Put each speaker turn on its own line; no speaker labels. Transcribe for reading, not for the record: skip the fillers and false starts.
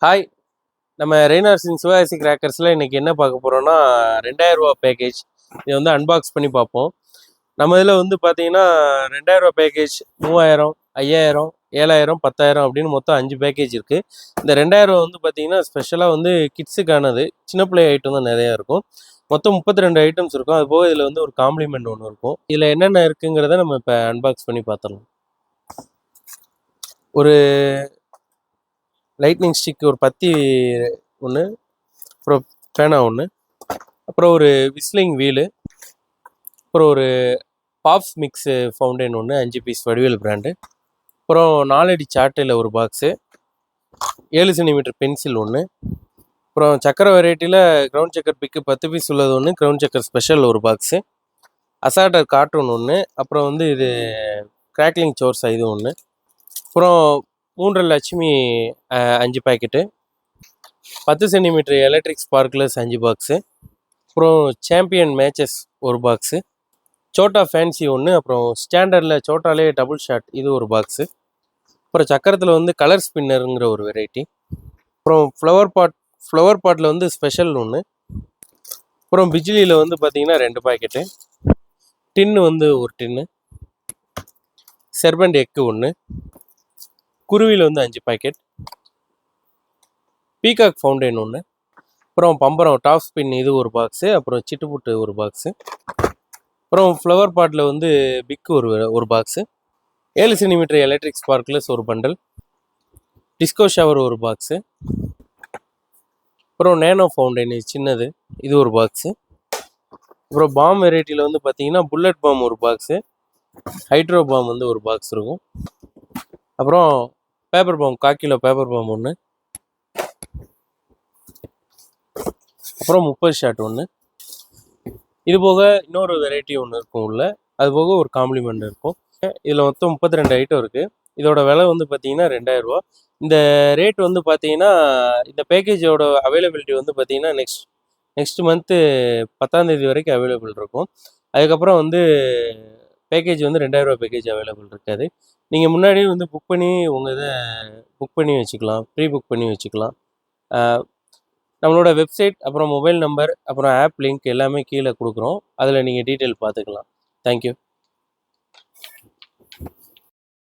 Hi, நம்ம ரெய்னார்ஸ் இன் சிவகாசி கிராக்கர்ஸில் இன்றைக்கி என்ன பார்க்க போகிறோன்னா 2000 பேக்கேஜ். இதை வந்து அன்பாக்ஸ் பண்ணி பார்ப்போம். நம்ம இதில் வந்து பார்த்தீங்கன்னா 2000 பேக்கேஜ், 3000, 5000, 7000, 10,000 அப்படின்னு மொத்தம் 5 பேக்கேஜ் இருக்குது. இந்த 2000 வந்து பார்த்தீங்கன்னா ஸ்பெஷலாக வந்து கிட்ஸுக்கானது, சின்ன பிள்ளை ஐட்டம் தான் நிறையா இருக்கும். மொத்தம் 32 ஐட்டம்ஸ் இருக்கும். அது போக இதில் வந்து ஒரு காம்ப்ளிமெண்ட் ஒன்று இருக்கும். இதில் என்னென்ன இருக்குங்கிறத நம்ம இப்போ அன்பாக்ஸ் பண்ணி பார்த்துடலாம். ஒரு லைட்னிங் ஸ்டிக், ஒரு பத்தி ஒன்று, அப்புறம் பேனா ஒன்று, அப்புறம் ஒரு விஸ்லிங் வீலு, அப்புறம் ஒரு பாப்ஸ் மிக்ஸு ஃபவுண்டைன் ஒன்று 5 பீஸ் வடிவேல் பிராண்டு, அப்புறம் 4 அடி சார்ட்டில் ஒரு பாக்ஸு, 7 சென்டிமீட்டர் பென்சில் ஒன்று, அப்புறம் சக்கரை வெரைட்டியில் க்ரௌண்ட் சக்கர் பிக்கு 10 பீஸ் உள்ளது ஒன்று, க்ரௌண்ட் சக்கர் ஸ்பெஷல் ஒரு பாக்ஸு, அசாட்டர் கார்ட்டூன் ஒன்று, அப்புறம் வந்து இது கிராக்லிங் சோர்ஸா இது ஒன்று, அப்புறம் 3 Lakshmi 5 packet, 10 centimetre electric sparklers 5 box, அப்புறம் சாம்பியன் மேட்சஸ் ஒரு பாக்ஸு, சோட்டா ஃபேன்சி ஒன்று, அப்புறம் ஸ்டாண்டர்டில் சோட்டாலே டபுள் ஷாட் இது ஒரு பாக்ஸு, அப்புறம் சக்கரத்தில் வந்து கலர் ஸ்பின்னருங்கிற ஒரு வெரைட்டி, அப்புறம் ஃப்ளவர் பாட்டில் வந்து ஸ்பெஷல் ஒன்று, அப்புறம் பிஜ்லியில் வந்து பார்த்திங்கன்னா 2 பாக்கெட்டு, டின்னு வந்து ஒரு டின்னு, செர்பண்ட் எக்கு ஒன்று, குருவியில் வந்து 5 பாக்கெட், பீகாக் ஃபவுண்டைன் ஒன்று, அப்புறம் பம்பரம் டாப் ஸ்பின் இது ஒரு பாக்ஸு, அப்புறம் சிட்டுப்புட்டு ஒரு பாக்ஸு, அப்புறம் ஃப்ளவர் பாட்டில் வந்து பிக்கு ஒரு பாக்ஸு, 7 சென்டிமீட்டர் எலக்ட்ரிக் ஸ்பார்க்லர்ஸ் ஒரு பண்டல், டிஸ்கோ ஷவர் ஒரு பாக்ஸு, அப்புறம் நேனோ ஃபவுண்டைன் சின்னது இது ஒரு பாக்ஸு, அப்புறம் பாம் வெரைட்டியில் வந்து பார்த்தீங்கன்னா புல்லட் பாம் ஒரு பாக்ஸு, ஹைட்ரோ பாம் வந்து ஒரு பாக்ஸ் இருக்கும், அப்புறம் paper bomb 1/4 kilo paper bomb ஒன்று, அப்புறம் 30 ஷாட் ஒன்று, இது போக இன்னொரு வெரைட்டி ஒன்று இருக்கும் உள்ள, அது போக ஒரு காம்ப்ளிமெண்ட் இருக்கும். இதில் மொத்தம் 32 ஐட்டம் இருக்குது. இதோட விலை வந்து பார்த்தீங்கன்னா 2000 ரூபா. இந்த ரேட் வந்து பார்த்தீங்கன்னா இந்த பேக்கேஜோட அவைலபிலிட்டி வந்து பார்த்தீங்கன்னா நெக்ஸ்ட் மந்த்து 10ஆம் தேதி வரைக்கும் அவைலபிள் இருக்கும். அதுக்கப்புறம் வந்து பேக்கேஜ் வந்து 2000 ரூபா பேக்கேஜ் அவைலபிள் இருக்காது. நீங்கள் முன்னாடியே வந்து புக் பண்ணி உங்கள் இதை புக் பண்ணி வச்சுக்கலாம், ப்ரீ புக் பண்ணி வச்சுக்கலாம். நம்மளோட வெப்சைட், அப்புறம் மொபைல் நம்பர், அப்புறம் ஆப் லிங்க் எல்லாமே கீழே கொடுக்குறோம். அதில் நீங்கள் டீட்டெயில் பார்த்துக்கலாம். தேங்க்யூ.